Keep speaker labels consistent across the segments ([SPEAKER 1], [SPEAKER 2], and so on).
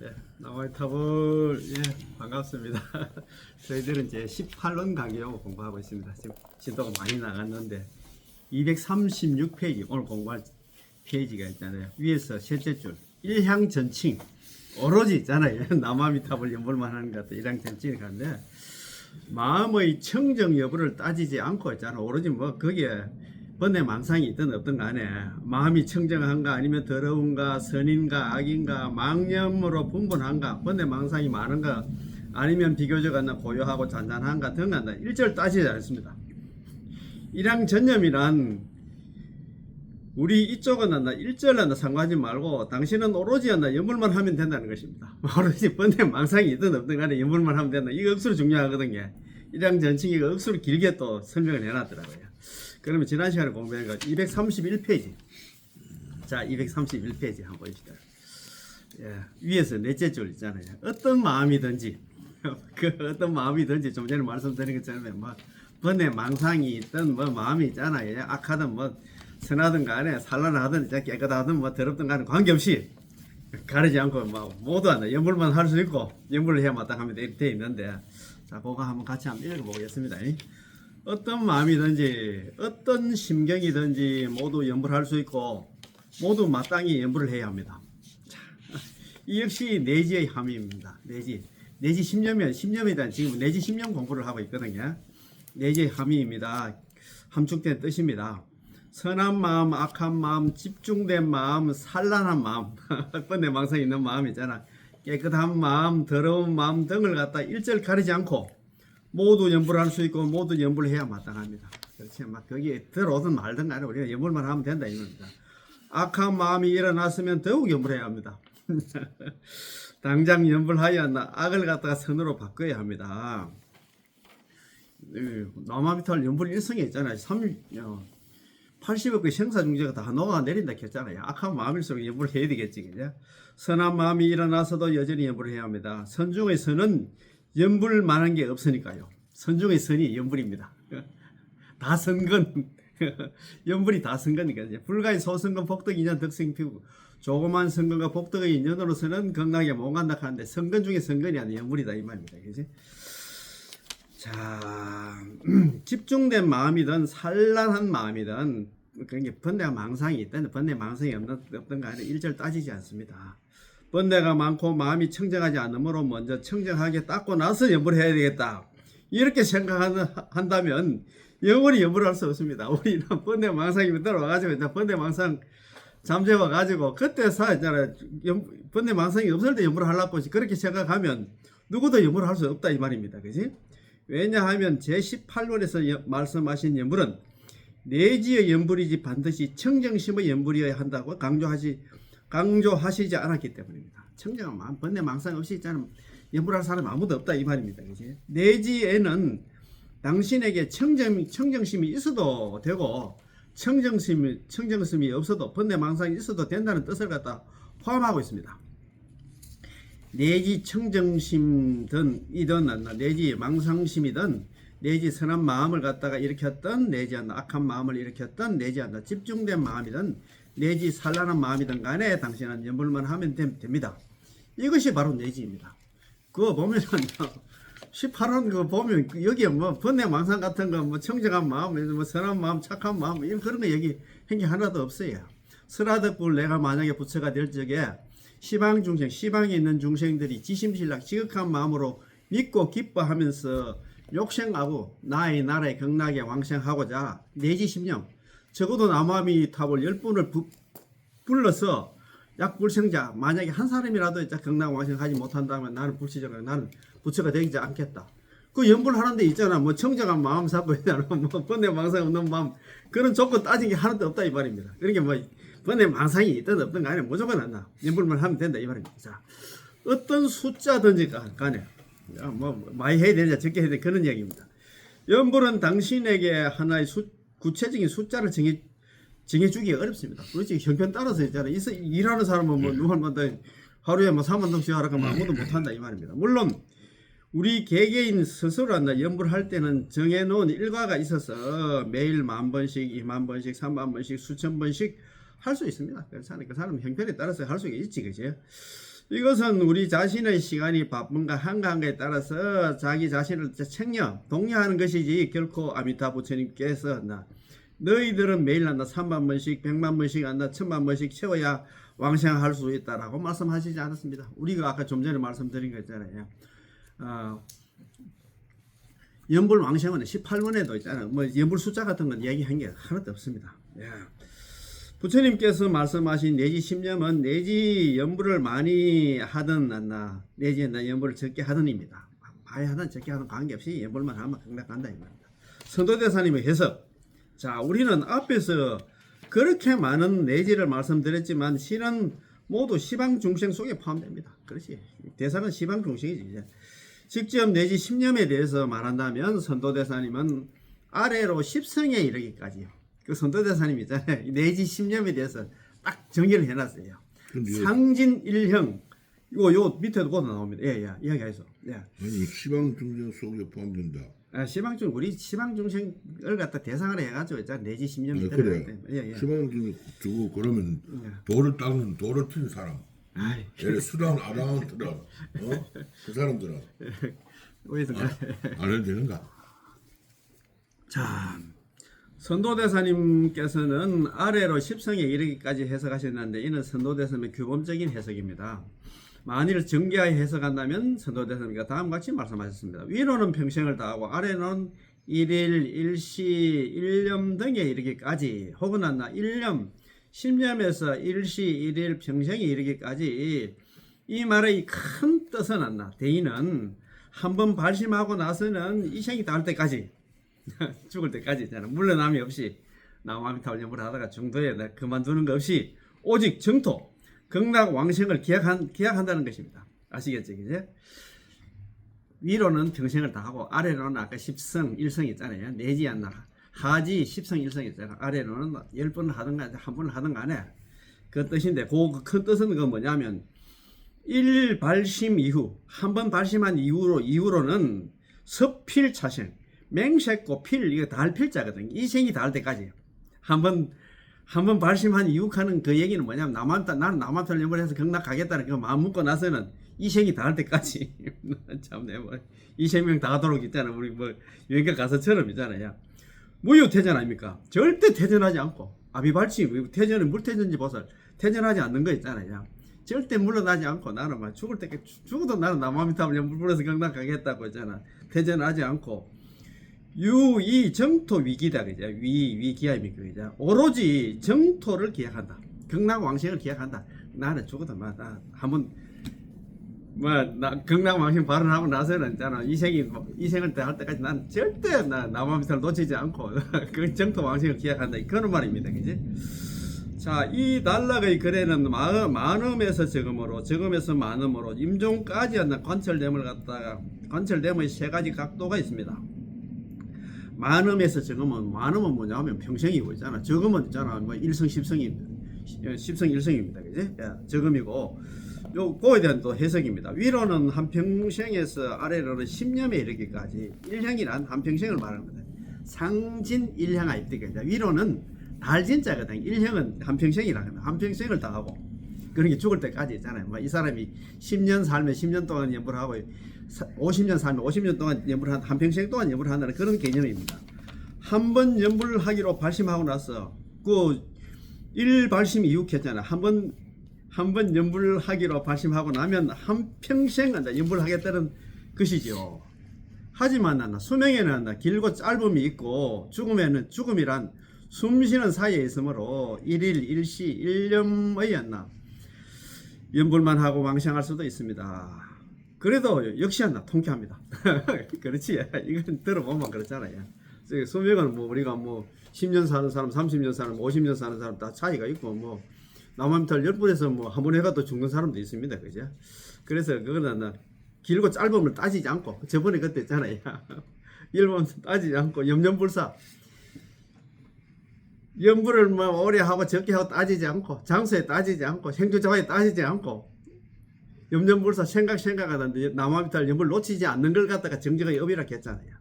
[SPEAKER 1] 예, 나와의 탑을 반갑습니다. 저희들은 이제 18론 강의하고 공부하고 있습니다. 지금 진도가 많이 나갔는데 236페이지 오늘 공부할 페이지가 있잖아요. 위에서 셋째 줄 일향전칭 오로지 있잖아요. 남아미 탑을 연불만 하는 것 같아. 일향전칭이 가는데 마음의 청정 여부를 따지지 않고 있잖아. 오로지 뭐 거기에 번뇌 망상이 있든 없든 간에 마음이 청정한가 아니면 더러운가 선인가 악인가 망념으로 분분한가 번뇌 망상이 많은가 아니면 비교적 고요하고 잔잔한가 등한다. 일절 따지지 않습니다. 일향전념이란 우리 이쪽은 일절은 상관하지 말고 당신은 오로지 연불만 하면 된다는 것입니다. 오로지 번뇌 망상이 있든 없든 간에 연불만 하면 된다. 이거 억수로 중요하거든요. 일향전칭이 억수로 길게 또 설명을 해놨더라고요. 그러면 지난 시간에 공부한 거 231페이지. 자, 231페이지 한번 보십시다. 예, 위에서 넷째 줄 있잖아요. 어떤 마음이든지, 어떤 마음이든지 좀 전에 말씀드린 것처럼 뭐 번뇌 망상이 있든 뭐 마음이 있잖아요. 악하든 뭐 선하든 간에 산란하든 깨끗하든 뭐 더럽든 간에 관계없이 가리지 않고 뭐 모두 연불만 할 수 있고 연불을 해야 마땅하면 되어 있는데, 자, 그거 한번 같이 한번 읽어보겠습니다. 어떤 마음이든지 어떤 심경이든지 모두 연불할 수 있고 모두 마땅히 연불을 해야 합니다. 자, 이 역시 내지의 함의입니다. 내지 심념에 대한 지금 내지 심념 공부를 하고 있거든요. 내지의 함의입니다. 함축된 뜻입니다. 선한 마음, 악한 마음, 집중된 마음, 산란한 마음, 번뇌 망상이 있는 마음 있잖아. 깨끗한 마음, 더러운 마음 등을 갖다 일절 가리지 않고 모두 연불할 수 있고 모두 연불해야 마땅합니다. 그렇지, 막 거기에 들어오든 말든 간에 우리가 연불만 하면 된다 이겁니다. 악한 마음이 일어났으면 더욱 연불해야 합니다. 당장 연불하여 악을 갖다가 선으로 바꿔야 합니다. 남아미탈 연불 일성에 있잖아요. 80억 그 생사중재가 다 녹아내린다 했잖아요. 악한 마음일수록 연불을 해야 되겠지. 그죠? 선한 마음이 일어나서도 여전히 연불을 해야 합니다. 선중의 선은 연불 만한 게 없으니까요. 선중의 선이 연불입니다. 다 선건. 연불이 다 선거니까. 불가의 소선건 복덕 인연 덕성 피우고 조그만 선건과 복덕의 인연으로서는 건강하게 못 간다 하는데 선건 중에 선건이 아니라 연불이다 이 말입니다. 그지? 자, 집중된 마음이든 산란한 마음이든 그게 번뇌가 망상이 있든 번뇌 망상이 없든 간에 일절 따지지 않습니다. 번뇌가 많고 마음이 청정하지 않으므로 먼저 청정하게 닦고 나서 연불해야 되겠다. 이렇게 생각한다면 영원히 연불할 수 없습니다. 우리는 번뇌 망상이 들어와가지고 번뇌 망상 잠재워가지고 그때 사잖아요. 번뇌 망상이 없을 때 연불을 하려고 그렇게 생각하면 누구도 연불을 할 수 없다 이 말입니다. 그지? 왜냐하면 제18원에서 말씀하신 연불은 내지의 연불이지 반드시 청정심의 연불이어야 한다고 강조하시지 않았기 때문입니다. 청정한 마음, 번뇌 망상 없이 있잖아. 연불할 사람 아무도 없다 이 말입니다. 그치? 내지에는 당신에게 청정심이 있어도 되고 청정심이 없어도 번뇌 망상이 있어도 된다는 뜻을 갖다 포함하고 있습니다. 내지 청정심이든 내지 망상심이든 내지 선한 마음을 갖다가 일으켰던 내지 악한 마음을 일으켰던 내지 집중된 마음이든 내지 산란한 마음이든 간에 당신은 연불만 하면 됩니다. 이것이 바로 내지입니다. 그거 보면 18원 그거 보면 여기에 뭐 번뇌 망상 같은 거 뭐 청정한 마음, 뭐 선한 마음, 착한 마음 이런 그런 거 여기 한 게 하나도 없어요. 설하덕불 내가 만약에 부처가 될 적에 시방 중생, 시방에 있는 중생들이 지심신락 지극한 마음으로 믿고 기뻐하면서 욕생하고 나의 나라에 극락에 왕생하고자 내지 심령 적어도 남아미 탑을 10분을 불러서 약불생자 만약에 한 사람이라도 극락 왕생하지 못한다면 나는 불치적으로 나는 부처가 되지 않겠다. 그 연불하는데 있잖아. 뭐 청정한 마음 잡고 있잖아. 뭐 번뇌 망상 없는 마음 그런 조건 따진 게 하나도 없다 이 말입니다. 그러니까 뭐 번뇌 망상이 있든 없든 간에 무조건 한다. 연불만 하면 된다 이 말입니다. 자, 어떤 숫자든지 간에 뭐 많이 해야 되냐 적게 해야 되냐 그런 이야기입니다. 연불은 당신에게 하나의 구체적인 숫자를 정해주기 어렵습니다. 그렇지 형편 따라서 있잖아요. 일하는 사람은 뭐 누구한테 하루에 뭐 4만 동씩 하라고 하면 아무도 못한다 이 말입니다. 물론 우리 개개인 스스로 연불할 때는 정해놓은 일과가 있어서 매일 10,000번씩, 20,000번씩, 30,000번씩, 수천 번씩 할 수 있습니다. 그 사람 형편에 따라서 할 수 있지, 그죠? 이것은 우리 자신의 시간이 바쁜가 한가한가에 따라서 자기 자신을 책령 독려하는 것이지 결코 아미타 부처님께서 너희들은 매일 한다 3만 번씩 100만 번씩 한다 1000만 번씩 채워야 왕생할 수 있다라고 말씀하시지 않았습니다. 우리가 아까 좀 전에 말씀드린 거 있잖아요. 연불 왕생은 18문에도 있잖아요. 뭐 연불 숫자 같은 건 얘기한 게 하나도 없습니다. 예. 부처님께서 말씀하신 내지 10년은 내지 연불을 많이 하든 안나 내지 연불을 적게 하든입니다. 많이 하든 적게 하든 관계없이 연불만 하면 극락간다 이겁니다. 선도대사님의 해석. 자, 우리는 앞에서 그렇게 많은 내지를 말씀드렸지만 실은 모두 시방중생 속에 포함됩니다. 그렇지. 대사는 시방중생이지. 이제. 직접 내지 10년에 대해서 말한다면 선도대사님은 아래로 10성에 이르기까지요. 그 선도대사님 있잖아요. 내지 10년에 대해서 딱 정의를 해놨어요. 상진 일형 요 밑에도 보도 나옵니다. 예, 이야기해서. 예.
[SPEAKER 2] 아니 시방 중생 속에 포함된다.
[SPEAKER 1] 시방중 우리 시방중생을 갖다 대상을 해가지고 있잖아. 내지 10년
[SPEAKER 2] 그래.
[SPEAKER 1] 예.
[SPEAKER 2] 시방 중생 주고 그러면 도를 닦는 도를 튼 사람. 예를 수단 아다운트라 그 사람들은 안 해도 되는가?
[SPEAKER 1] 자. 선도대사님께서는 아래로 10성에 이르기까지 해석하셨는데 이는 선도대사님의 규범적인 해석입니다. 만일 정교하게 해석한다면 선도대사님과 다음과 같이 말씀하셨습니다. 위로는 평생을 다하고 아래는 1일, 일시, 1년 등에 이르기까지 혹은 1년, 10년에서 일시, 1일, 평생에 이르기까지 이 말의 큰 뜻은 대인은 한번 발심하고 나서는 이 생이 닿을 때까지 죽을 때까지 있잖아. 물러남이 없이 나무아미타불 연불을 하다가 중도에 그만두는 것 없이 오직 정토 극락 왕생을 기약한다는 것입니다. 아시겠죠? 이제 위로는 평생을 다하고 아래로는 아까 10성 1성 있잖아요. 내지 않나 하지 10성 1성 있잖아. 아래로는 10번을 하든가 한 번을 하든 간에 그 뜻인데 그 큰 뜻은 그 뭐냐면 1발심 이후 한 번 발심한 이후로는 섭필차생 맹색고 필 이거 다 할 필자거든. 이 생이 다 할 때까지 한 번 발심한 이후하는 그 얘기는 뭐냐면 나는 남한테 연불해서 극락 가겠다는 그 마음 먹고 나서는 이 생이 다 할 때까지 참네 뭐 이 생명 다 하도록 있잖아. 우리 뭐 여기가 가서처럼 있잖아요. 무효태전 아닙니까? 절대 퇴전하지 않고 아비발치 퇴전은 물퇴전지 보살 퇴전하지 않는 거 있잖아요. 절대 물러나지 않고 나는 막 죽을 때까지 죽어도 나는 남한테 연불해서 극락 가겠다고 있잖아. 퇴전하지 않고 유이 정토 위기다 그죠? 위기야입니까 그죠? 오로지 정토를 기약한다. 극락 왕생을 기약한다. 나는 죽어도 나 한번 나 극락 왕생 발언하고 나서는 있잖아. 이 생을 할 때까지 난 절대 남한미탈 놓치지 않고 그 정토 왕생을 기약한다. 그런 말입니다. 그지? 자, 이 단락의 글에는 만음에서 적음에서 만음으로 임종까지 한다. 관철됨을 갖다가 관철됨의 세 가지 각도가 있습니다. 만음에서 적음은 뭐냐면 평생이고 있잖아. 적음은 있잖아. 뭐 1성 10성 1성입니다. 그지? 적음이고 그거에 대한 또 해석입니다. 위로는 한 평생에서 아래로는 10년에 이르기까지 1형이란 한 평생을 말하는 거다. 상진 1형 아이때가 위로는 달진자거든. 1형은 한 평생이라는 거다. 한 평생을 다 하고 그런 게 죽을 때까지 있잖아요. 뭐 이 사람이 10년 살면 10년 동안 연불하고 50년 살면 50년 동안 연불한 한 평생 동안 연불한다는 그런 개념입니다. 한 번 연불을 하기로 발심하고 나서 그 1발심 이후했잖아. 한 번 연불을 하기로 발심하고 나면 한 평생 연불을 하겠다는 것이죠. 하지만 수명에는 길고 짧음이 있고 죽음이란 숨쉬는 사이에 있으므로 1일 1시 1년의 연불만 하고 왕생할 수도 있습니다. 그래도 역시 통쾌합니다. 그렇지. 이건 들어보면 그렇잖아요. 수명은 뭐 우리가 뭐 10년 사는 사람, 30년 사는 사람, 50년 사는 사람 다 차이가 있고 뭐 남한미탈 10분에서 뭐 한 번 해가도 죽는 사람도 있습니다. 그죠? 그래서 그거는 길고 짧음을 따지지 않고 저번에 그때 있잖아요. 1번 따지지 않고 염려불사 연불을 뭐 오래 하고 적게 하고 따지지 않고 장소에 따지지 않고 행주자화에 따지지 않고 염전불사 생각하는데 남한미탈 연불 놓치지 않는 걸 갖다가 정직하게 업이라 했잖아요.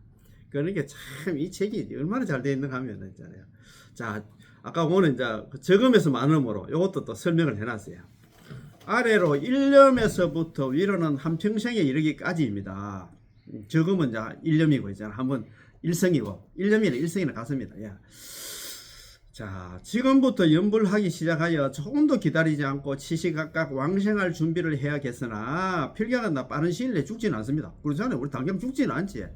[SPEAKER 1] 그러니까 참 이 책이 얼마나 잘 되어 있는가 하면 있잖아요. 자, 아까 오늘 이제 적음에서 만음으로 이것도 또 설명을 해놨어요. 아래로 일념에서부터 위로는 한평생에 이르기까지입니다. 적으면 이제 일념이고 있잖아. 한번 일성이고 일념이나 일성이나 같습니다. 야. 자, 지금부터 연불하기 시작하여 조금도 기다리지 않고 시시각각 왕생할 준비를 해야겠으나 필경은 나 빠른 시일 내에 죽지는 않습니다. 그렇잖아요. 우리 당장 죽지는 않지.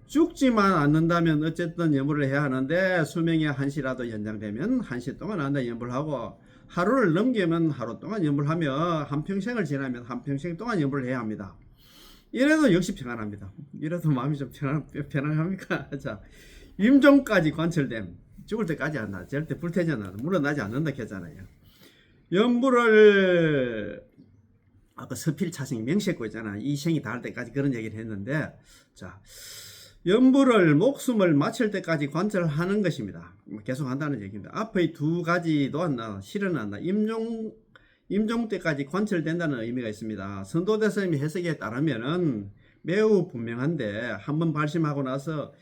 [SPEAKER 1] 죽지만 않는다면 어쨌든 연불을 해야 하는데 수명이 1시라도 연장되면 1시 동안 한다 연불하고 하루를 넘기면 하루 동안 연불하며 한평생을 지나면 한평생 동안 연불을 해야 합니다. 이래도 역시 평안합니다. 이래도 마음이 좀 편안합니까? 자, 임종까지 관철됨. 죽을 때까지 안 나. 절대 불태전 안 물러나지 않는다 했잖아요. 연불을 아까 서필 차생이 명시했고 있잖아. 이 생이 닿을 때까지 그런 얘기를 했는데, 자, 연불을 목숨을 마칠 때까지 관철하는 것입니다. 계속 한다는 얘기입니다. 앞의 두 가지도 안 나, 실은 안 나. 임종 때까지 관철된다는 의미가 있습니다. 선도대사님의 해석에 따르면은 매우 분명한데 한번 발심하고 나서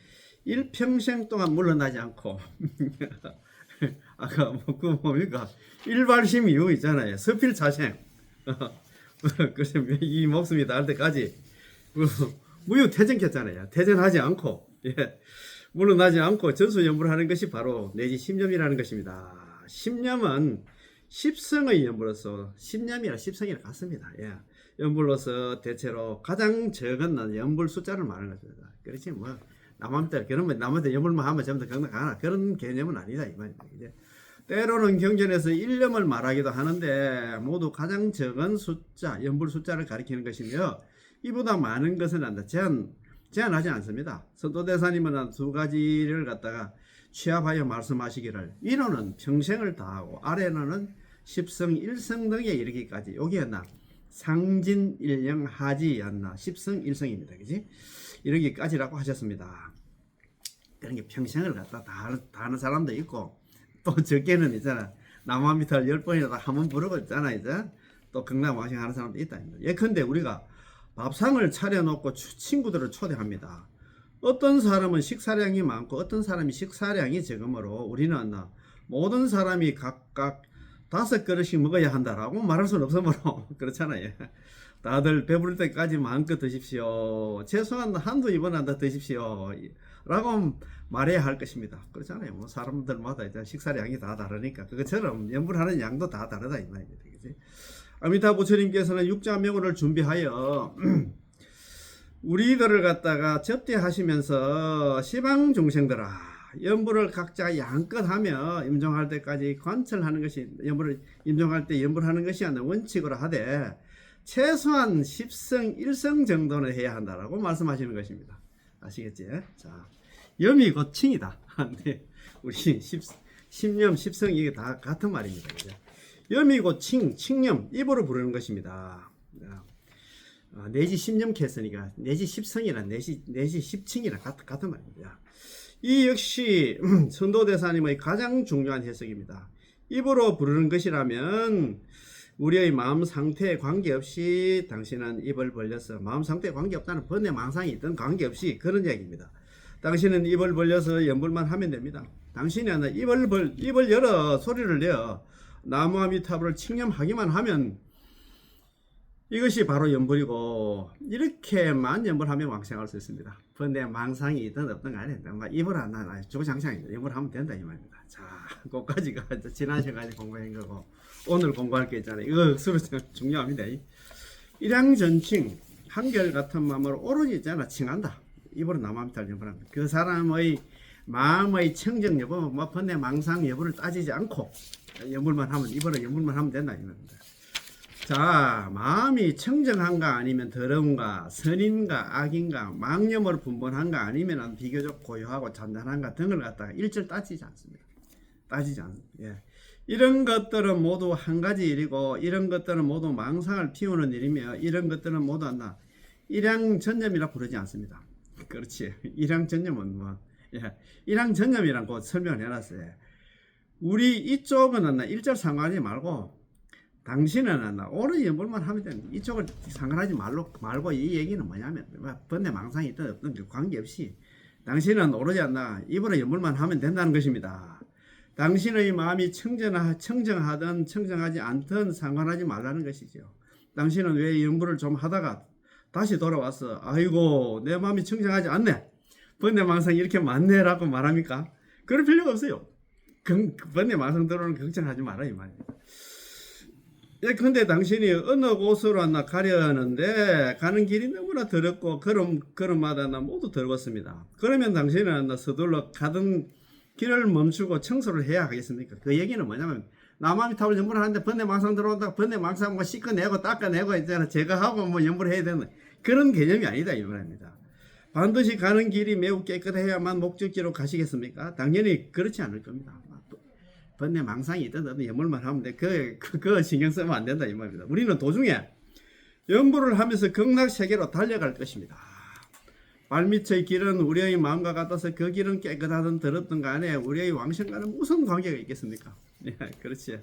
[SPEAKER 1] 일평생 동안 물러나지 않고 아까 그 뭡니까 일발심 이후 있잖아요. 서필차생 그래서 이 목숨이 닿을 때까지 무유태전했잖아요. 태전하지 않고 물러나지 않고 전수연불하는 것이 바로 내지 십념이라는 것입니다. 십념은 십성의 연불로서 십념이라 십성이라 같습니다. 연불로서 대체로 가장 적은 연불 숫자를 말하는 것입니다. 그렇지 뭐 남한테 그러면 남한테 연불만 하면 전부 다 경락하나 그런 개념은 아니다 이 말입니다. 때로는 경전에서 일념을 말하기도 하는데 모두 가장 적은 숫자 연불 숫자를 가리키는 것이며 이보다 많은 것은 안다 제한하지 않습니다. 선도대사님은 두 가지를 갖다가 취합하여 말씀하시기를 위로는 평생을 다하고 아래로는 십성 일성 등에 이르기까지 여기였나 상진일령 하지였나 십성 일성입니다. 그지? 이러기까지라고 하셨습니다. 그런 게 평생을 갖다 다 하는 사람도 있고 또 적게는 있잖아. 남한미탈 10번이라도 한번 부르고 있잖아. 이제 또 경락왕생 하는 사람도 있다. 예컨대 우리가 밥상을 차려놓고 친구들을 초대합니다. 어떤 사람은 식사량이 많고 어떤 사람이 식사량이 적으므로 우리는 모든 사람이 각각 5그릇씩 먹어야 한다라고 말할 수는 없으므로 그렇잖아요. 다들 배부를 때까지 마음껏 드십시오. 최소한 한두 이번 더 드십시오. 라고 말해야 할 것입니다. 그렇잖아요. 뭐 사람들마다 이제 식사량이 다 다르니까 그것처럼 연불하는 양도 다 다르다 이 말입니다. 그치? 아미타 부처님께서는 육자명호를 준비하여 우리들을 갖다가 접대하시면서 시방 중생들아 연불을 각자 양껏 하며 임종할 때까지 관철하는 것이 연불을 임종할 때 연불하는 것이 아니라 원칙으로 하되 최소한 10성 1성 정도는 해야 한다라고 말씀하시는 것입니다. 아시겠지? 자, 염이 곧 칭이다. 우리 10념 10성 이게 다 같은 말입니다. 그죠? 염이 곧 칭념 입으로 부르는 것입니다. 내지 10념 캐스니까 내지 10성이나 내지 10칭이나 같은 말입니다. 이 역시 선도대사님의 가장 중요한 해석입니다. 입으로 부르는 것이라면 우리의 마음 상태에 관계없이 당신은 입을 벌려서 마음 상태에 관계없다는 번뇌 망상이 있든 관계없이 그런 얘기입니다. 당신은 입을 벌려서 연불만 하면 됩니다. 당신이 입을 열어 소리를 내어 나무아미타불을 칭념하기만 하면 이것이 바로 연불이고 이렇게만 연불하면 왕생할 수 있습니다. 번뇌 망상이 있든 없든 간에 입을 안 하나 조장창 연불하면 된다 이 말입니다. 자, 그까지가 지난 시간에 공부한 거고 오늘 공부할 게 있잖아요. 이거 서로 중요합니다. 일양전칭 한결같은 마음으로 오로지 있잖아 칭한다. 입으로 나무아미타불 연불합니다. 그 사람의 마음의 청정 여부, 번뇌 망상 여부를 따지지 않고 연불만 하면 입으로 연불만 하면 된다 이 말입니다. 자, 마음이 청정한가 아니면 더러운가 선인가 악인가 망념으로 분분한가 아니면 비교적 고요하고 잔잔한가 등을 갖다가 일절 따지지 않습니다. 이런 것들은 모두 한 가지 일이고 이런 것들은 모두 망상을 피우는 일이며 이런 것들은 모두 일양전념이라 부르지 않습니다. 그렇지. 일양전념은 일양전념이란 거 설명을 해놨어요. 우리 이쪽은 일절 상관하지 말고 당신은 오로지 연불만 하면 되는 이쪽을 상관하지 말고 이 얘기는 뭐냐면 번뇌 망상이 있든 없든 관계없이 당신은 오로지 입으로 연불만 하면 된다는 것입니다. 당신의 마음이 청정하든 청정하지 않든 상관하지 말라는 것이죠. 당신은 왜 연부를 좀 하다가 다시 돌아와서 아이고 내 마음이 청정하지 않네, 번뇌망상 이렇게 많네라고 말합니까? 그럴 필요가 없어요. 번뇌망상 들어오는 걱정하지 마라 이 말이에요. 근데 당신이 어느 곳으로 하나 가려는데 가는 길이 너무나 더럽고 걸음마다 모두 더럽습니다. 그러면 당신은 서둘러 가던 길을 멈추고 청소를 해야 하겠습니까? 그 얘기는 뭐냐면 나만이 탑을 연부를 하는데 번뇌망상 들어온다, 번뇌망상 뭐 씻어내고 닦아내고 있잖아, 제거하고 뭐 연부를 해야 되는 그런 개념이 아니다 이 말입니다. 반드시 가는 길이 매우 깨끗해야만 목적지로 가시겠습니까? 당연히 그렇지 않을 겁니다. 번뇌망상이 있든 연불만 하면 돼. 그거 신경 쓰면 안 된다 이 말입니다. 우리는 도중에 연부를 하면서 극락세계로 달려갈 것입니다. 발밑의 길은 우리의 마음과 같아서 그 길은 깨끗하든 더럽든 간에 우리의 왕생과는 무슨 관계가 있겠습니까? 예, 그렇지.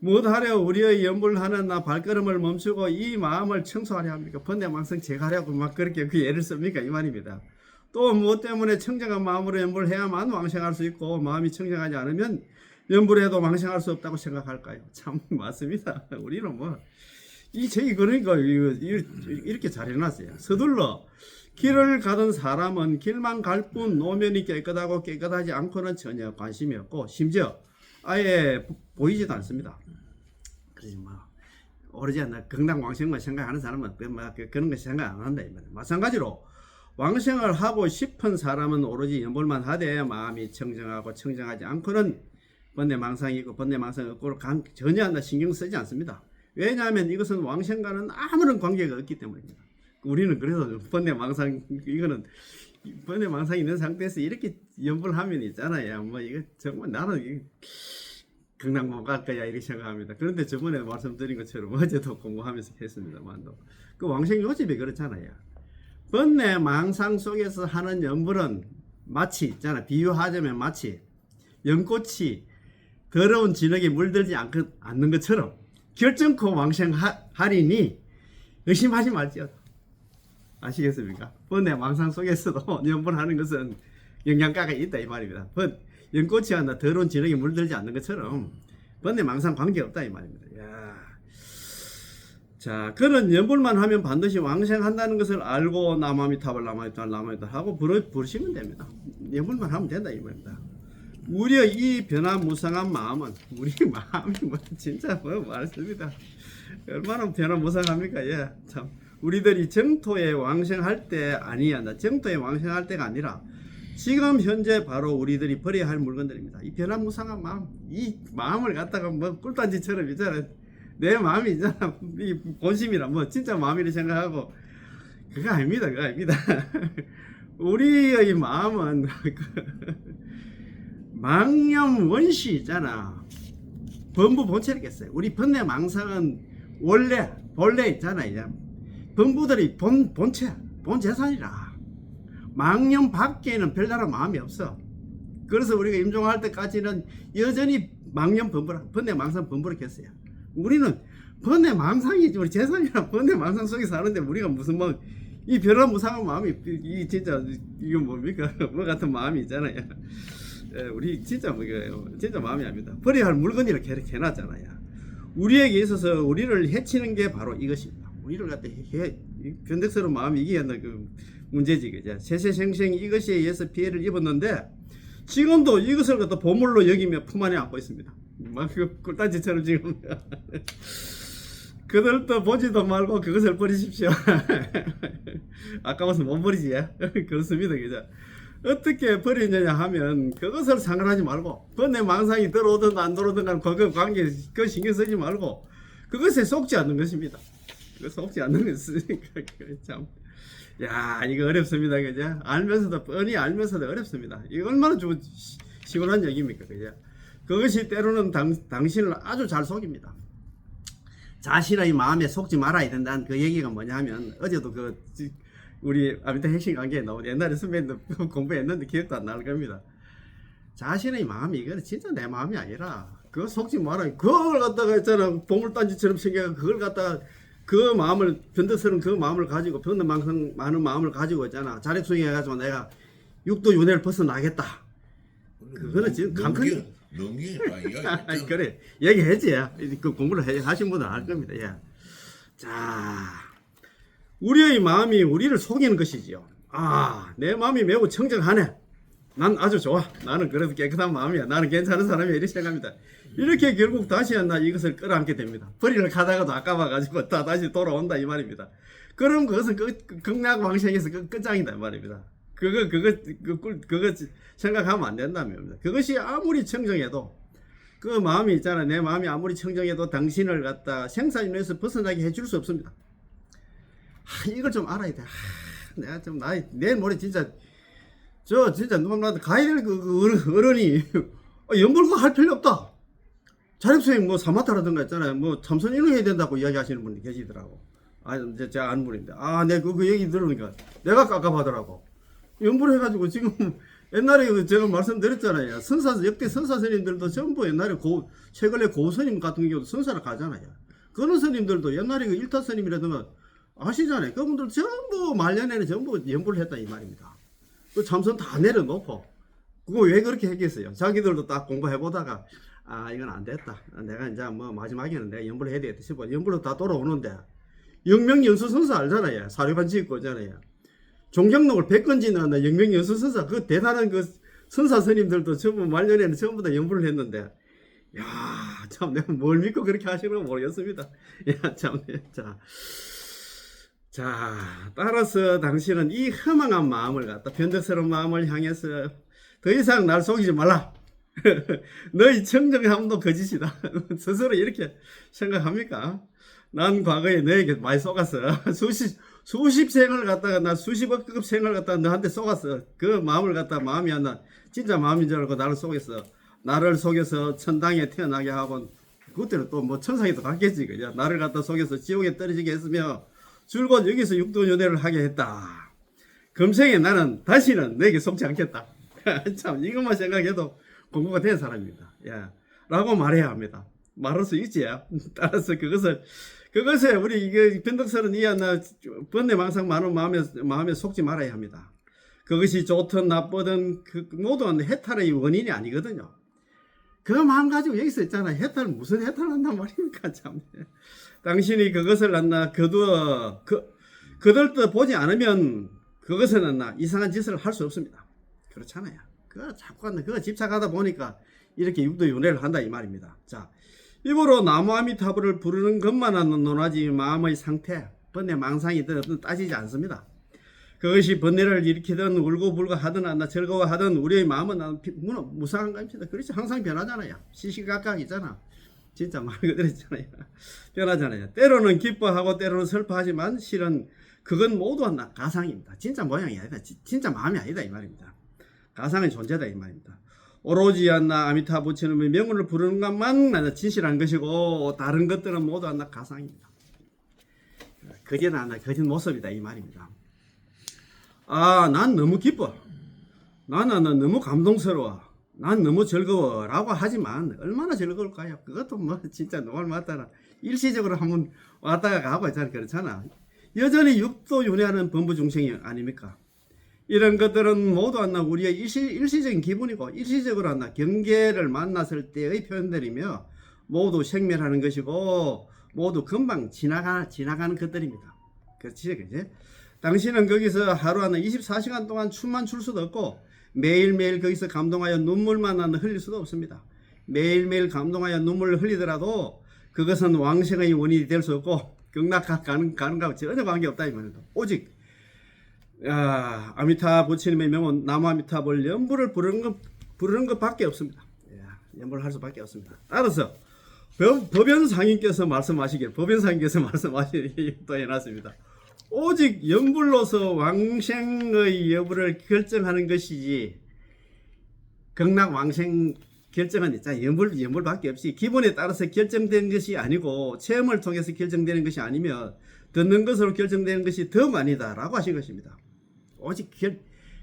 [SPEAKER 1] 무엇하려 우리의 연불하는 나 발걸음을 멈추고 이 마음을 청소하려 합니까? 번뇌망상 제거하려고 막 그렇게 그 예를 씁니까? 이 말입니다. 또 무엇 때문에 청정한 마음으로 연불을 해야만 왕생할 수 있고 마음이 청정하지 않으면 연불해도 왕생할 수 없다고 생각할까요? 참 맞습니다. 우리는 저희 그러니까 이렇게 잘 해놨어요. 서둘러 길을 가던 사람은 길만 갈 뿐 노면이 깨끗하고 깨끗하지 않고는 전혀 관심이 없고 심지어 아예 보이지도 않습니다. 그러지 오로지 극락 왕생만 생각하는 사람은 그런 거 생각 안 한다 이 말이에요. 마찬가지로 왕생을 하고 싶은 사람은 오로지 연불만 하되 마음이 청정하고 청정하지 않고는 번뇌망상이 있고 번뇌망상이 없고 전혀 신경 쓰지 않습니다. 왜냐하면 이것은 왕생과는 아무런 관계가 없기 때문입니다. 우리는 그래서 번뇌망상 이거는 번뇌망상이 있는 상태에서 이렇게 연불하면 있잖아요. 이거 정말 나는 극락 못 갈 거야 이렇게 생각합니다. 그런데 저번에 말씀드린 것처럼 어제도 공부하면서 했습니다만도 그 왕생 요집이 그렇잖아요. 번뇌망상 속에서 하는 연불은 마치 있잖아, 비유하자면 마치 연꽃이 더러운 진흙에 물들지 않는 것처럼 결정코 왕생하리니 의심하지 말지어다. 아시겠습니까? 번뇌망상 속에서도 연불하는 것은 영양가가 있다 이 말입니다. 연꽃이 더러운 진흙에 물들지 않는 것처럼 번뇌망상 관계없다 이 말입니다. 자, 그런 연불만 하면 반드시 왕생한다는 것을 알고 나마미탑을 나마미탑 하고 부르시면 됩니다. 연불만 하면 된다 이 말입니다. 우리의 이 변화무쌍한 마음은 우리 마음이 진짜 말습니다. 얼마나 변화무쌍합니까? 예, 참 우리들이 정토에 왕생할 때 아니야. 정토에 왕생할 때가 아니라 지금 현재 바로 우리들이 버려야 할 물건들입니다. 이 변화무쌍한 마음, 이 마음을 갖다가 꿀단지처럼 있잖아. 내 마음이 있잖아. 이 본심이라 진짜 마음이라 생각하고 그거 아닙니다. 그거 아닙니다. 우리의 마음은 망념 원시 있잖아. 범부 본체겠어요. 우리 번뇌망상은 본래 있잖아요. 범부들이 본체, 본재산이라. 망념 밖에는 별다른 마음이 없어. 그래서 우리가 임종할 때까지는 여전히 망념 범부라, 번뇌망상 범부를 했어요. 우리는 번뇌망상이지 우리 재산이라. 번뇌망상 속에 사는데 우리가 무슨 이 변화무쌍한 마음이 진짜 이거 뭡니까? 같은 마음이 있잖아요. 우리 진짜 진짜 마음이 아닙니다. 버려야 할 물건이라 해놨잖아요. 우리에게 있어서 우리를 해치는 게 바로 이것입니다. 우리를 갖다 변덕스러운 마음이 이게 문제지, 그죠? 세세생생 이것에 의해서 피해를 입었는데 지금도 이것을 갖다 보물로 여기며 품 안에 안고 있습니다. 꿀단지처럼 지금. 그들도 보지도 말고 그것을 버리십시오. 아까워서 못 버리지. 그렇습니다, 그죠? 어떻게 버리느냐 하면 그것을 상관하지 말고 번뇌망상이 들어오든 안 들어오든 간 그 관계 그 신경 쓰지 말고 그것에 속지 않는 것입니다. 그 속지 않는 것이니까 참. 야, 이거 어렵습니다, 그죠? 알면서도 뻔히 알면서도 어렵습니다. 이거 얼마나 시원한 얘기입니까, 그죠? 그것이 때로는 당신을 아주 잘 속입니다. 자신의 마음에 속지 말아야 된다는 그 얘기가 뭐냐 하면 어제도 우리 아비타 핵심 관계에 나온 옛날에 선배님도 공부했는데 기억도 안 날 겁니다. 자신의 마음이 이거는 진짜 내 마음이 아니라 그거 속지 마라. 그걸 갖다가 있잖아 보물단지처럼 생겨서 그걸 갖다가 그 마음을 변덕스러운 그 마음을 가지고 변덕망상 많은 마음을 가지고 있잖아. 자력수행해가지고 내가 육도 윤회를 벗어나겠다. 그거는 지금
[SPEAKER 2] 넘기게 다 이야기했잖아.
[SPEAKER 1] 아니, 그래 얘기했지. 그 공부를 하신 분은 알 겁니다. 예. 자, 우리의 마음이 우리를 속이는 것이지요. 아, 내 마음이 매우 청정하네. 난 아주 좋아. 나는 그래도 깨끗한 마음이야. 나는 괜찮은 사람이야. 이렇게 생각합니다. 이렇게 결국 다시 나 이것을 끌어안게 됩니다. 버리를 가다가도 아까워가지고 다 다시 돌아온다 이 말입니다. 그럼 그것은 극락왕생에서 끝장이다 이 말입니다. 그거 생각하면 안 된다는 겁니다. 그것이 아무리 청정해도 그 마음이 있잖아. 내 마음이 아무리 청정해도 당신을 갖다 생사윤회에서 벗어나게 해줄 수 없습니다. 이걸 좀 알아야 돼. 내가 좀 내일 모레 진짜 진짜 누나한테 가야 될 그 어른이 연불고 할 필요 없다. 자립수행 뭐 사마타라든가 있잖아요. 뭐 참선 인용해야 된다고 이야기하시는 분이 계시더라고. 제가 아는 분인데 내가 그 얘기 들으니까 내가 깝깝하더라고. 연불해가지고 지금 옛날에 제가 말씀드렸잖아요. 역대 선사 스님들도 전부 옛날에 최근에 고스님 같은 경우도 선사를 가잖아요. 그런 스님들도 옛날에 그 일타 스님이라든가 아시잖아요. 그분들 전부 말년에는 전부 연불을 했다 이 말입니다. 그 참선 다 내려놓고 그거 왜 그렇게 했겠어요? 자기들도 딱 공부해보다가 이건 안 됐다. 내가 이제 뭐 마지막에는 내가 연불을 해야 되겠다 싶어 연불로 다 돌아오는데 영명연수선사 알잖아요. 사료관 짓고 있잖아요. 종경록을 100건 지는 영명연수선사 그 대단한 그 선사 스님들도 전부 말년에는 전부 다 연불을 했는데 참 내가 뭘 믿고 그렇게 하시는 거 모르겠습니다. 참 자, 따라서 당신은 이 허망한 마음을 갖다 변덕스러운 마음을 향해서 더 이상 날 속이지 말라. 너희 청정함도 거짓이다. 스스로 이렇게 생각합니까? 난 과거에 너에게 많이 속았어. 수십 생을 갖다가 나 수십억급 생을 갖다가 너한테 속았어. 그 마음을 갖다가 마음이 안 나. 진짜 마음인 줄 알고 나를 속였어. 나를 속여서 천당에 태어나게 하고 그때는 또 뭐 천상에도 갔겠지. 그냥 나를 갖다 속여서 지옥에 떨어지게 했으며 줄곧 여기서 육도연애를 하게 했다. 금생에 나는 다시는 너에게 속지 않겠다. 참 이것만 생각해도 공부가 된 사람입니다. 라고 말해야 합니다. 말할 수 있지. 따라서 그것에 우리 이게 변덕스러운 이하나 번뇌망상 많은 마음에 속지 말아야 합니다. 그것이 좋든 나쁘든 모든 해탈의 원인이 아니거든요. 그 마음 가지고 여기서 있잖아. 무슨 해탈을 한단 말입니까? 참. 당신이 그것을 거들떠 보지 않으면 그것은 이상한 짓을 할 수 없습니다. 그렇잖아요. 그거 집착하다 보니까 이렇게 육도윤회를 한다 이 말입니다. 자, 입으로 나무아미타불을 부르는 것만은 논하지 마음의 상태, 번뇌 망상이 따지지 않습니다. 그것이 번뇌를 일으키든 울고불고 하든 즐거워하든 우리의 마음은 무상한 것입니다. 그렇지 항상 변하잖아요. 시시각각이잖아. 진짜 말 그대로 있잖아요. 변하잖아요. 때로는 기뻐하고 때로는 슬퍼하지만 실은 그건 모두 가상입니다. 진짜 모양이 아니다. 진짜 마음이 아니다 이 말입니다. 가상의 존재다 이 말입니다. 오로지 아미타 부처님의 명을 부르는 것만 진실한 것이고 다른 것들은 모두 가상입니다. 거짓 모습이다 이 말입니다. 난 너무 기뻐. 나는 너무 감동스러워. 난 너무 즐거워 라고 하지만 얼마나 즐거울까요? 그것도 뭐 진짜 노을 맞다나 일시적으로 한번 왔다가 가고 있잖아. 그렇잖아. 여전히 육도윤회하는 범부중생이 아닙니까? 이런 것들은 모두 우리의 일시적인 기분이고 일시적으로 경계를 만났을 때의 표현들이며 모두 생멸하는 것이고 모두 금방 지나가는 것들입니다. 그렇지? 당신은 거기서 하루 24시간 동안 춤만 출 수도 없고 매일매일 거기서 감동하여 눈물만 흘릴 수도 없습니다. 매일매일 감동하여 눈물을 흘리더라도 그것은 왕생의 원인이 될 수 없고 극락 가는 것과 전혀 관계없다 이 말입니다. 오직 아미타 부처님의 명은 나무아미타불 연불을 부르는 것밖에 없습니다. 연불을 할 수밖에 없습니다. 따라서 법연상인께서 말씀하시길 또 해놨습니다. 오직 연불로서 왕생의 여부를 결정하는 것이지 극락 왕생 결정은 있잖아요. 연불밖에 없이 기본에 따라서 결정된 것이 아니고 체험을 통해서 결정되는 것이 아니며 듣는 것으로 결정되는 것이 더 많이다 라고 하신 것입니다. 오직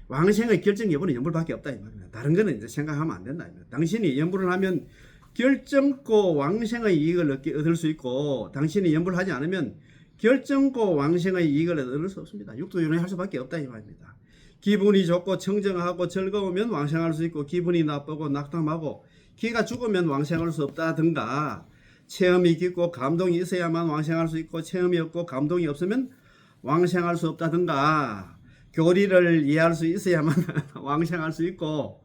[SPEAKER 1] 왕생의 결정 여부는 연불밖에 없다 이 말입니다. 다른 거는 이제 생각하면 안 된다. 당신이 연불을 하면 결정코 왕생의 이익을 얻을 수 있고 당신이 연불하지 않으면 결정코 왕생의 이익을 얻을 수 없습니다. 육도윤회 할 수밖에 없다 이 말입니다. 기분이 좋고 청정하고 즐거우면 왕생할 수 있고 기분이 나쁘고 낙담하고 기가 죽으면 왕생할 수 없다든가, 체험이 깊고 감동이 있어야만 왕생할 수 있고 체험이 없고 감동이 없으면 왕생할 수 없다든가, 교리를 이해할 수 있어야만 왕생할 수 있고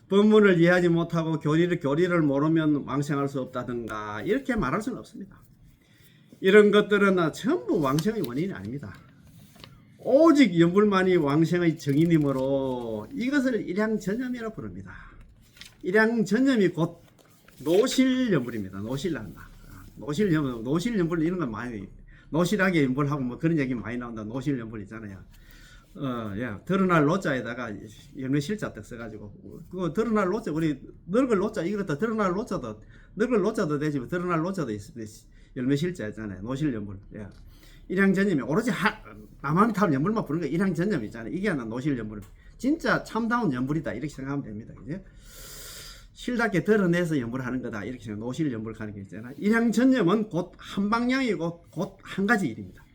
[SPEAKER 1] 본문을 이해하지 못하고 교리를 모르면 왕생할 수 없다든가, 이렇게 말할 수는 없습니다. 이런 것들은 전부 왕생의 원인이 아닙니다. 오직 연불만이 왕생의 정인이므로 이것을 일양전념이라 부릅니다. 일양전념이 곧 노실연불입니다. 노실난다. 노실연불 이런 건 많이, 노실하게 연불하고 뭐 그런 얘기 많이 나온다. 노실연불 있잖아요. 드러날 노자에다가 연매실자 딱 써가지고, 그거 드러날 노자, 우리 늙을 노자, 이것도 드러날 노자도, 늙을 노자도 되지만 드러날 노자도 있습니다. 연매실자 있잖아요. 노실연불. 일양전념이 오로지 남한이 타는 연불만 부르는 거 일양전념 있잖아요. 이게 하나 노실연불. 진짜 참다운 연불이다. 이렇게 생각하면 됩니다. 그죠? 실답게 드러내서 연불하는 거다. 이렇게 생각, 노실연불 하는 게 있잖아요. 일양전념은 곧 한 방향이고 곧 한 가지 일입니다.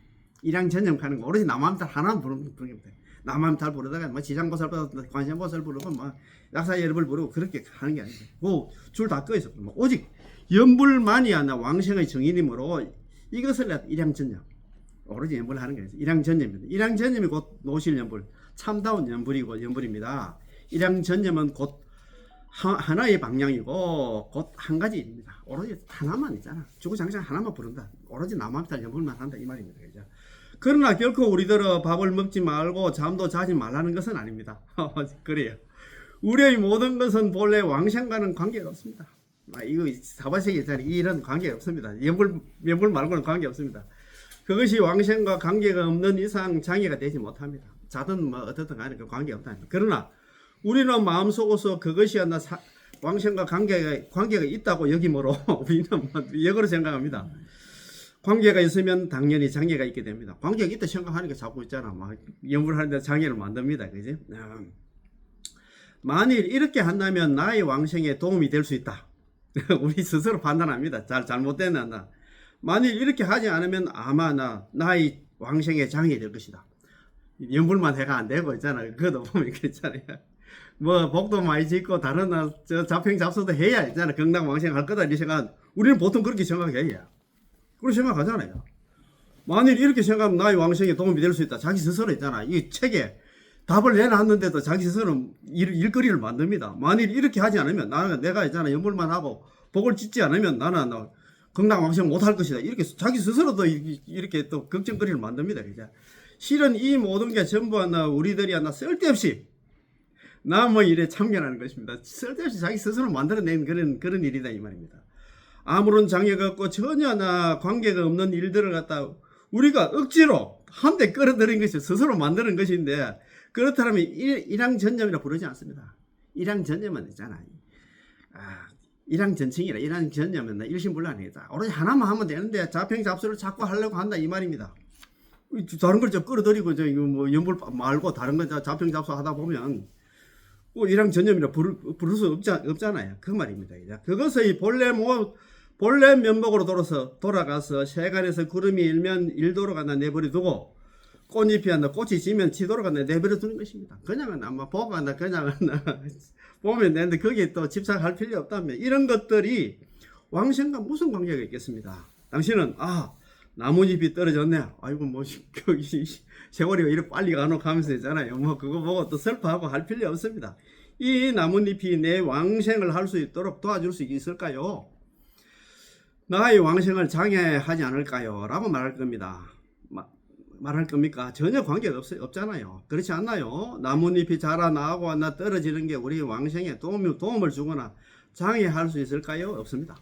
[SPEAKER 1] 일양전념 하는 거 오로지 남한탈 하나만 부르는 겁니다. 남한탈 부르다가 뭐 지장보살 부르고 관세음보살 부르고 뭐 약사열불 부르고 그렇게 하는 게 아니고, 그 줄 다 꺼있어. 오직 연불만이 하나 왕생의 정인이므로 이것을 일양전념, 오로지 연불을 하는 게 일양전념입니다. 일양전념이 곧 노실연불, 참다운 연불입니다. 일양전념은 곧 하나의 방향이고 곧 한 가지 일입니다. 오로지 하나만 있잖아. 주구장창 하나만 부른다. 오로지 남한탈 연불만 한다, 이 말입니다. 그죠? 그러나 결코 우리들은 밥을 먹지 말고 잠도 자지 말라는 것은 아닙니다. 그래요. 우리의 모든 것은 본래 왕생과는 관계가 없습니다. 이거 사바세계 있잖아요. 이런 관계가 없습니다. 연불 말고는 관계 없습니다. 그것이 왕생과 관계가 없는 이상 장애가 되지 못합니다. 자든 뭐 어떻든 간에 그 관계가 없다. 그러나 우리는 마음속에서 그것이 하나 왕생과 관계가 있다고 여기므로 우리는 역으로 생각합니다. 관계가 있으면 당연히 장애가 있게 됩니다. 관계가 있다 생각하니까 자꾸 있잖아. 막 연불하는데 장애를 만듭니다. 그지? 만일 이렇게 한다면 나의 왕생에 도움이 될 수 있다. 우리 스스로 판단합니다. 잘못됐나. 만일 이렇게 하지 않으면 아마 나의 왕생에 장애가 될 것이다. 연불만 해가 안 되고 있잖아요. 그것도 보면 그렇잖아요. 뭐 복도 많이 짓고 다른 잡평잡소도 해야 있잖아. 건강 왕생 할 거다 이 생각. 우리는 보통 그렇게 생각해요. 그렇게 생각하잖아요. 만일 이렇게 생각하면 나의 왕생에 도움이 될 수 있다. 자기 스스로 있잖아. 이 책에 답을 내놨는데도 자기 스스로 일거리를 만듭니다. 만일 이렇게 하지 않으면 내가 있잖아. 연불만 하고 복을 짓지 않으면 나는 건강 왕생 못 할 것이다. 이렇게 자기 스스로도 이렇게 또 걱정거리를 만듭니다. 그죠? 실은 이 모든 게 전부 우리들이 쓸데없이 남의 일에 참견하는 것입니다. 쓸데없이 자기 스스로 만들어낸 그런 일이다, 이 말입니다. 아무런 장애가 없고 전혀 관계가 없는 일들을 갖다 우리가 억지로 한데 끌어들인 것이 스스로 만드는 것인데, 그렇다면 일양전념이라 부르지 않습니다. 일양전념은 있잖아. 일양전칭이라. 일양전념은 일심불란이다. 오로지 하나만 하면 되는데 자평잡소를 자꾸 하려고 한다, 이 말입니다. 다른 걸 좀 끌어들이고 뭐 연불 말고 다른 거 자평잡소 하다 보면 일양전념이라 부를 수 없잖아요. 그 말입니다. 그것의 본래 면목으로 돌아가서 세간에서 구름이 일면 일도로 간다 내버려 두고 꽃잎이 꽃이 지면 지도로 간다 내버려 두는 것입니다. 그냥은 아마 보고 간다 그냥은 보면 되는데 거기에 또 집착할 필요 없다면, 이런 것들이 왕생과 무슨 관계가 있겠습니다. 당신은 나뭇잎이 떨어졌네. 아이고 뭐 세월이 이렇게 빨리 가노 하면서 있잖아요. 뭐 그거 보고 또 슬퍼하고 할 필요 없습니다. 이 나뭇잎이 내 왕생을 할 수 있도록 도와줄 수 있을까요? 나의 왕생을 장애하지 않을까요? 라고 말할 겁니다. 말할 겁니까? 전혀 관계가 없잖아요. 그렇지 않나요? 나뭇잎이 자라나고 떨어지는 게 우리 왕생에 도움을 주거나 장애할 수 있을까요? 없습니다.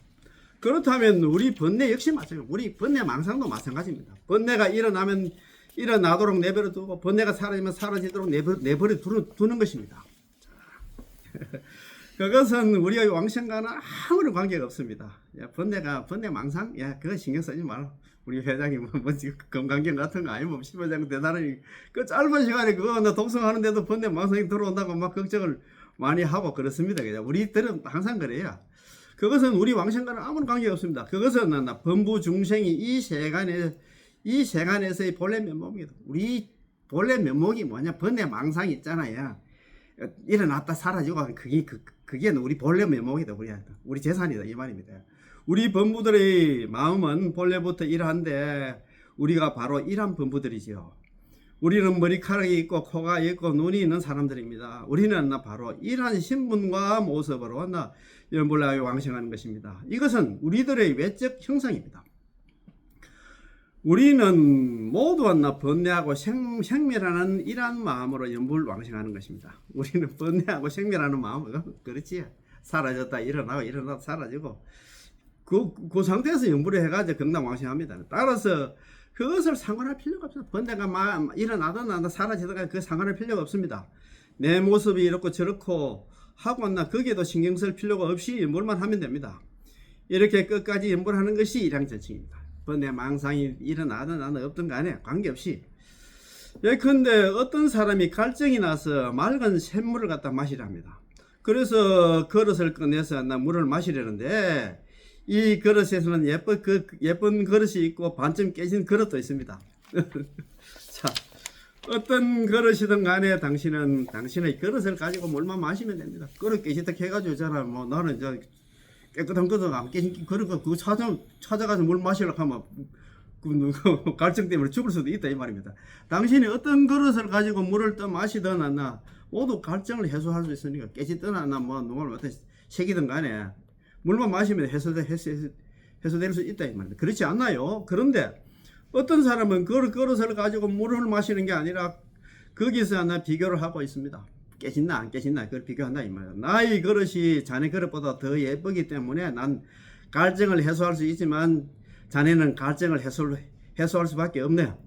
[SPEAKER 1] 그렇다면 우리 번뇌 역시 마찬가지입니다. 우리 번뇌 망상도 마찬가지입니다. 번뇌가 일어나도록 내버려 두고 번뇌가 사라지면 사라지도록 내버려 두는 것입니다. 그것은 우리의 왕생과는 아무런 관계가 없습니다. 번뇌 망상? 그거 신경 쓰지 마라. 우리 회장이 뭐 건강경 같은 거 아니면 시부장 대단히 그 짧은 시간에 그거 독성하는데도 번뇌 망상이 들어온다고 막 걱정을 많이 하고 그렇습니다. 우리들은 항상 그래요. 그것은 우리 왕생과는 아무런 관계가 없습니다. 그것은 범부 중생이 이 세간에서의 본래 면목입니다. 우리 본래 면목이 뭐냐? 번뇌 망상이 있잖아요. 일어났다 사라지고 그게 우리 본래 면목이다. 우리 재산이다 이 말입니다. 우리 범부들의 마음은 본래부터 이러한데 우리가 바로 이러한 범부들이지요. 우리는 머리카락이 있고 코가 있고 눈이 있는 사람들입니다. 우리는 바로 이러한 신분과 모습으로 연불나에 왕생하는 것입니다. 이것은 우리들의 외적 형상입니다. 우리는 모두 번뇌하고 생멸하는 이러한 마음으로 연불왕생하는 것입니다. 우리는 번뇌하고 생멸하는 마음으로 그렇지 사라졌다 일어나고 사라지고 그 상태에서 연불을 해가지고 경당왕생합니다. 따라서 그것을 상관할 필요가 없어요. 번뇌가 일어나든 사라지든 그 상관할 필요가 없습니다. 내 모습이 이렇고 저렇고 하고 거기에도 신경 쓸 필요가 없이 연불만 하면 됩니다. 이렇게 끝까지 연불하는 것이 일양전칭입니다. 번뇌 망상이 일어나든 없든 간에 관계없이. 예컨대 어떤 사람이 갈증이 나서 맑은 샘물을 갖다 마시랍니다. 그래서 그릇을 꺼내서 물을 마시려는데 이 그릇에서는 예쁜 그릇이 있고 반쯤 깨진 그릇도 있습니다. 자, 어떤 그릇이든 간에 당신의 그릇을 가지고 물만 마시면 됩니다. 그릇 깨지다 해가지고 있잖아. 나는 깨끗한 그릇 안 깨진 그릇 그거 찾아가서 물 마시려고 하면 그 갈증 때문에 죽을 수도 있다 이 말입니다. 당신이 어떤 그릇을 가지고 물을 떠 마시든 모두 갈증을 해소할 수 있으니까 깨지든 누구를 어떻게 새기든 간에 물만 마시면 해소될 수 있다 이 말입니다. 그렇지 않나요? 그런데 어떤 사람은 그릇을 가지고 물을 마시는 게 아니라 거기서 비교를 하고 있습니다. 깨진다 안 깨진다 그걸 비교한다 이 말이야. 나의 그릇이 자네 그릇보다 더 예쁘기 때문에 난 갈증을 해소할 수 있지만 자네는 갈증을 해소할 수밖에 없네요.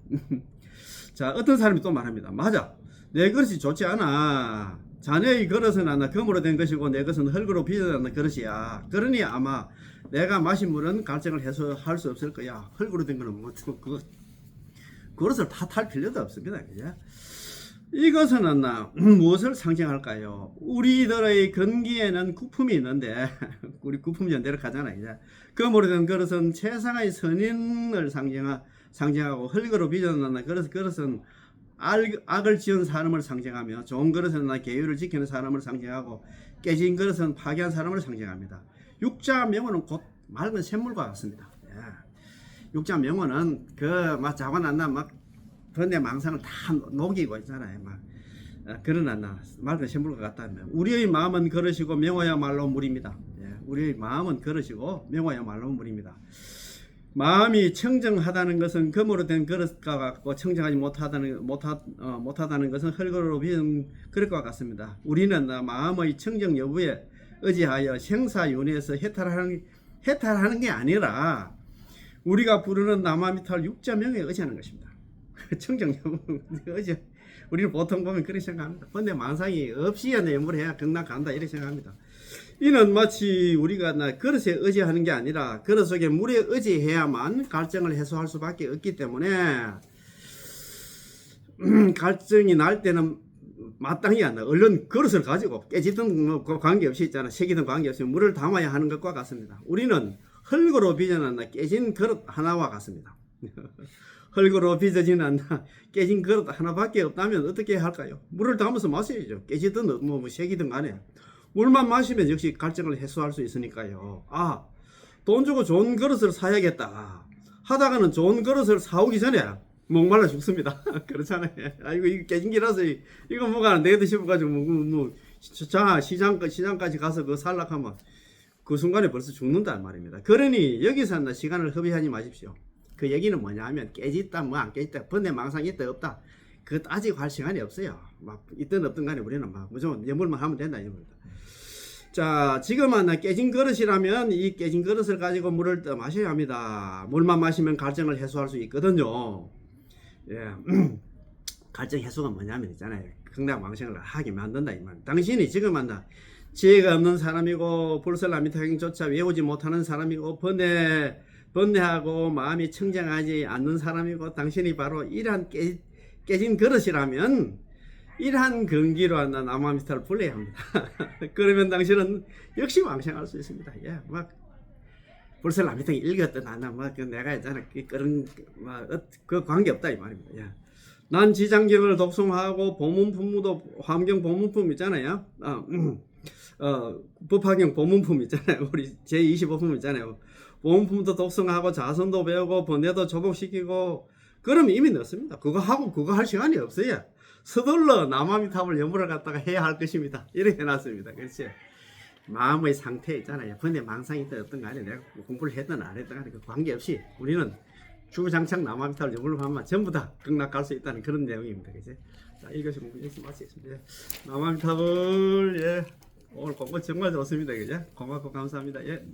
[SPEAKER 1] 자, 어떤 사람이 또 말합니다. 맞아, 내 그릇이 좋지 않아. 자네의 그릇은 금으로 된 것이고 내 것은 흙으로 빚어진 그릇이야. 그러니 아마 내가 마신 물은 갈증을 해소할 수 없을 거야. 흙으로 된 거는 그것을 탓할 필요도 없습니다. 그죠? 이것은 무엇을 상징할까요? 우리들의 근기에는 구품이 있는데 우리 구품 전대로 가잖아요. 금으로 된 그릇은 세상의 선인을 상징하고 흙으로 빚어놓는 그릇은 악을 지은 사람을 상징하며 좋은 그릇은 계율을 지키는 사람을 상징하고 깨진 그릇은 파괴한 사람을 상징합니다. 육자 명언은 곧 맑은 샘물과 같습니다. 육자 명언은 자고 번뇌 망상을 다 녹이고 있잖아요. 그런 맑은 샘물과 같다면 우리의 마음은 그릇이고 명어야말로 물입니다. 우리의 마음은 그릇이고 명어야말로 물입니다. 마음이 청정하다는 것은 금으로 된 그릇과 같고 청정하지 못하다는 것은 흙으로 빚은 그릇과 같습니다. 우리는 마음의 청정 여부에 의지하여 생사윤회에서 해탈하는 게 아니라 우리가 부르는 나마미탈 육자명에 의지하는 것입니다. 청정 여부 의지. 우리는 보통 보면 그렇게 생각합니다. 근데 망상이 없이 연물을 해야 경락 간다 이렇게 생각합니다. 이는 마치 우리가 그릇에 의지하는 게 아니라 그릇 속에 물에 의지해야만 갈증을 해소할 수밖에 없기 때문에 갈증이 날 때는 마땅히 얼른 그릇을 가지고 깨지든 관계없이 있잖아. 새기든 관계없이 물을 담아야 하는 것과 같습니다. 우리는 흙으로 빚어진 깨진 그릇 하나와 같습니다. 흙으로 빚어진 깨진 그릇 하나밖에 없다면 어떻게 할까요? 물을 담아서 마셔야죠. 깨지든 새기든 간에 물만 마시면 역시 갈증을 해소할 수 있으니까요. 돈 주고 좋은 그릇을 사야겠다 하다가는 좋은 그릇을 사오기 전에 목말라 죽습니다. 그렇잖아요. 이거 깨진 기라서 이거 뭐가 내도 싶어가지고 시장까지 가서 그거 살락하면 그 순간에 벌써 죽는단 말입니다. 그러니 여기서 시간을 허비하지 마십시오. 그 얘기는 뭐냐 하면 깨졌다 안 깨졌다 번뇌 망상이 있다 없다 그거 따지고 할 시간이 없어요. 있든 없든 간에 우리는 무조건 예물만 하면 된다 이겁니다. 자, 지금은 깨진 그릇이라면 이 깨진 그릇을 가지고 물을 떠 마셔야 합니다. 물만 마시면 갈증을 해소할 수 있거든요. 갈증 해소가 뭐냐면 있잖아요. 극락망생을 하게 만든다 이 말. 당신이 지금은 지혜가 없는 사람이고 불설라미타경조차 외우지 못하는 사람이고 번뇌하고 마음이 청정하지 않는 사람이고 당신이 바로 이러한 깨진 그릇이라면 이러한 근기로 나마미타를 불러야 합니다. 그러면 당신은 역시 왕생할 수 있습니다. 불설라미탕이 읽었던 내가 있잖아 그런 그 관계 없다 이 말입니다. 난 지장기를 독송하고 보문품도 환경 보문품 있잖아요. 법화경 보문품 있잖아요. 우리 제25품 있잖아요. 보문품도 독송하고 자선도 배우고 번뇌도 조복시키고 그러면 이미 늦습니다. 그거 하고 그거 할 시간이 없어요. 서둘러 남아미탑을 연불을 갖다가 해야 할 것입니다. 이렇게 해놨습니다. 그렇지? 마음의 상태 있잖아요. 번뇌 망상이 있든 어떤 간에 내가 공부를 했든 안 했든 간에 그 관계없이 우리는 주구장창 남아미탑을 연불을 하면 전부 다 극락갈 수 있다는 그런 내용입니다. 그치? 자, 이것이 공부 여기서 마치겠습니다. 남아미탑을 오늘 공부 정말 좋습니다. 그죠? 고맙고 감사합니다. 예.